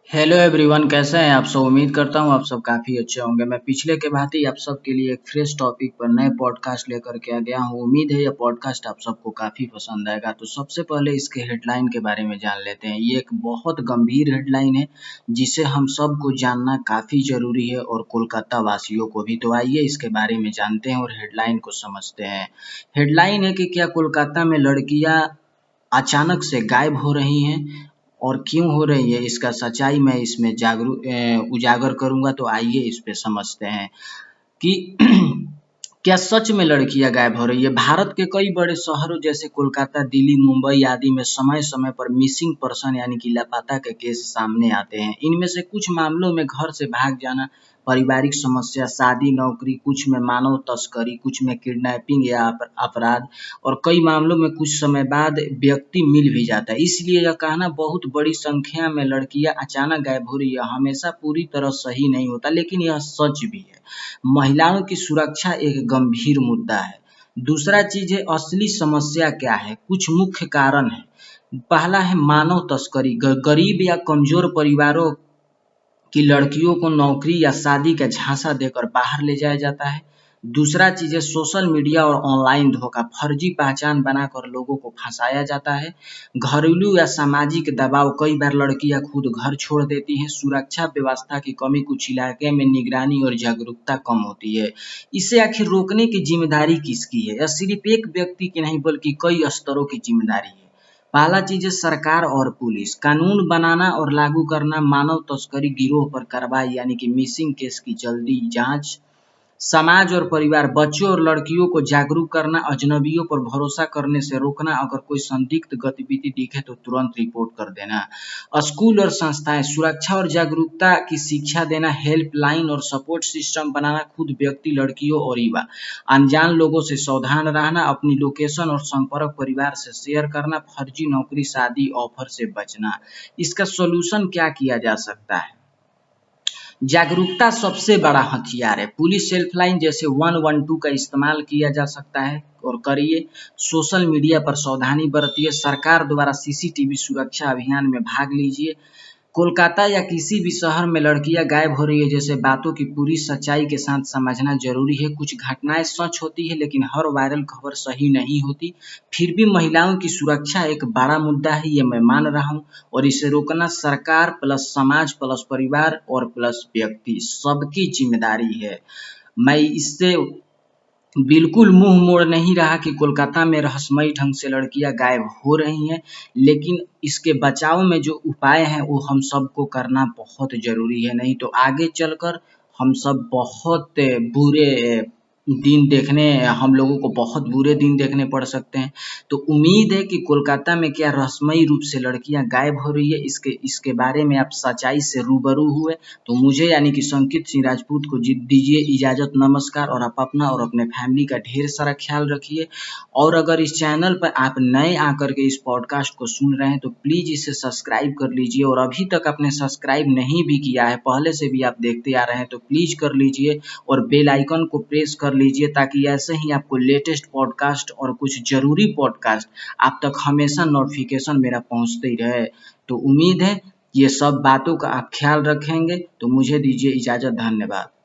Hello everyone, कैसे हैं आप सब। उम्मीद करता हूं आप सब काफ़ी अच्छे होंगे। मैं पिछले के भांति आप सब के लिए एक फ्रेश टॉपिक पर नए पॉडकास्ट लेकर के आ गया हूं। उम्मीद है यह पॉडकास्ट आप सबको काफ़ी पसंद आएगा। तो सबसे पहले इसके हेडलाइन के बारे में जान लेते हैं। ये एक बहुत गंभीर हेडलाइन है जिसे हम सबको जानना काफ़ी ज़रूरी है और कोलकाता वासियों को भी। तो आइए इसके बारे में जानते हैं और हेडलाइन को समझते हैं। हेडलाइन है कि क्या कोलकाता में लड़कियां अचानक से गायब हो रही हैं और क्यों हो रही है, इसका सच्चाई मैं इसमें उजागर करूंगा। तो आइए इस पे समझते हैं कि क्या सच में लड़कियां गायब हो रही है। भारत के कई बड़े शहरों जैसे कोलकाता, दिल्ली, मुंबई आदि में समय समय पर मिसिंग पर्सन यानी कि लापता के केस सामने आते हैं। इनमें से कुछ मामलों में घर से भाग जाना, पारिवारिक समस्या, शादी, नौकरी, कुछ में मानव तस्करी, कुछ में किडनैपिंग या अपराध, और कई मामलों में कुछ समय बाद व्यक्ति मिल भी जाता है। इसलिए यह कहना बहुत बड़ी संख्या में लड़कियां अचानक गायब हो रही है हमेशा पूरी तरह सही नहीं होता, लेकिन यह सच भी है। महिलाओं की सुरक्षा एक गंभीर मुद्दा है। दूसरा चीज है असली समस्या क्या है। कुछ मुख्य कारण है। पहला है मानव तस्करी। गरीब या कमजोर परिवारों की लड़कियों को नौकरी या शादी का झांसा देकर बाहर ले जाया जाता है। दूसरा चीज है सोशल मीडिया और ऑनलाइन धोखा। फर्जी पहचान बनाकर लोगों को फंसाया जाता है। घरेलू या सामाजिक दबाव, कई बार लड़कियां खुद घर छोड़ देती हैं। सुरक्षा व्यवस्था की कमी, कुछ इलाके में निगरानी और जागरूकता कम होती है। इसे आखिर रोकने की जिम्मेदारी किसकी है। यह सिर्फ एक व्यक्ति की नहीं बल्कि कई स्तरों की जिम्मेदारी है। पहला चीज है सरकार और पुलिस। कानून बनाना और लागू करना, मानव तस्करी गिरोह पर कार्रवाई यानी कि मिसिंग केस की जल्दी जांच। समाज और परिवार, बच्चों और लड़कियों को जागरूक करना, अजनबियों पर भरोसा करने से रोकना, अगर कोई संदिग्ध गतिविधि दिखे तो तुरंत रिपोर्ट कर देना। स्कूल और संस्थाएं, सुरक्षा और जागरूकता की शिक्षा देना, हेल्पलाइन और सपोर्ट सिस्टम बनाना, खुद व्यक्ति, लड़कियों और युवा अनजान लोगों से सावधान रहना, अपनी लोकेशन और संपर्क परिवार से शेयर करना, फर्जी नौकरी, शादी ऑफर से बचना। इसका सोल्यूशन क्या किया जा सकता है। जागरूकता सबसे बड़ा हथियार है। पुलिस हेल्पलाइन जैसे 112 का इस्तेमाल किया जा सकता है और करिए। सोशल मीडिया पर सावधानी बरतिए। सरकार द्वारा सीसीटीवी सुरक्षा अभियान में भाग लीजिए। कोलकाता या किसी भी शहर में लड़कियां गायब हो रही है जैसे बातों की पूरी सच्चाई के साथ समझना जरूरी है। कुछ घटनाएं सच होती है लेकिन हर वायरल खबर सही नहीं होती। फिर भी महिलाओं की सुरक्षा एक बड़ा मुद्दा है, ये मैं मान रहा हूँ, और इसे रोकना सरकार प्लस समाज प्लस परिवार और प्लस व्यक्ति सबकी जिम्मेदारी है। मैं इससे बिल्कुल मुंह मोड़ नहीं रहा कि कोलकाता में रहस्यमयी ढंग से लड़कियां गायब हो रही हैं, लेकिन इसके बचाव में जो उपाय हैं वो हम सबको करना बहुत ज़रूरी है। नहीं तो आगे चलकर हम सब बहुत बुरे दिन देखने हम लोगों को बहुत बुरे दिन देखने पड़ सकते हैं। तो उम्मीद है कि कोलकाता में क्या रहस्यमयी रूप से लड़कियां गायब हो रही है, इसके बारे में आप सच्चाई से रूबरू हुए। तो मुझे यानी कि संकित सिंह राजपूत को दीजिए इजाज़त। नमस्कार। और आप अपना और अपने फैमिली का ढेर सारा ख्याल रखिए। और अगर इस चैनल पर आप नए आकर के इस पॉडकास्ट को सुन रहे हैं तो प्लीज़ इसे सब्सक्राइब कर लीजिए, और अभी तक आपने सब्सक्राइब नहीं भी किया है, पहले से भी आप देखते आ रहे हैं, तो प्लीज़ कर लीजिए और बेल आइकन को प्रेस कर लीजिए ताकि ऐसे ही आपको लेटेस्ट पॉडकास्ट और कुछ ज़रूरी पॉडकास्ट आप तक हमेशा नोटिफिकेशन मेरा पहुंचते ही रहे। तो उम्मीद है ये सब बातों का आप ख्याल रखेंगे। तो मुझे दीजिए इजाज़त। धन्यवाद।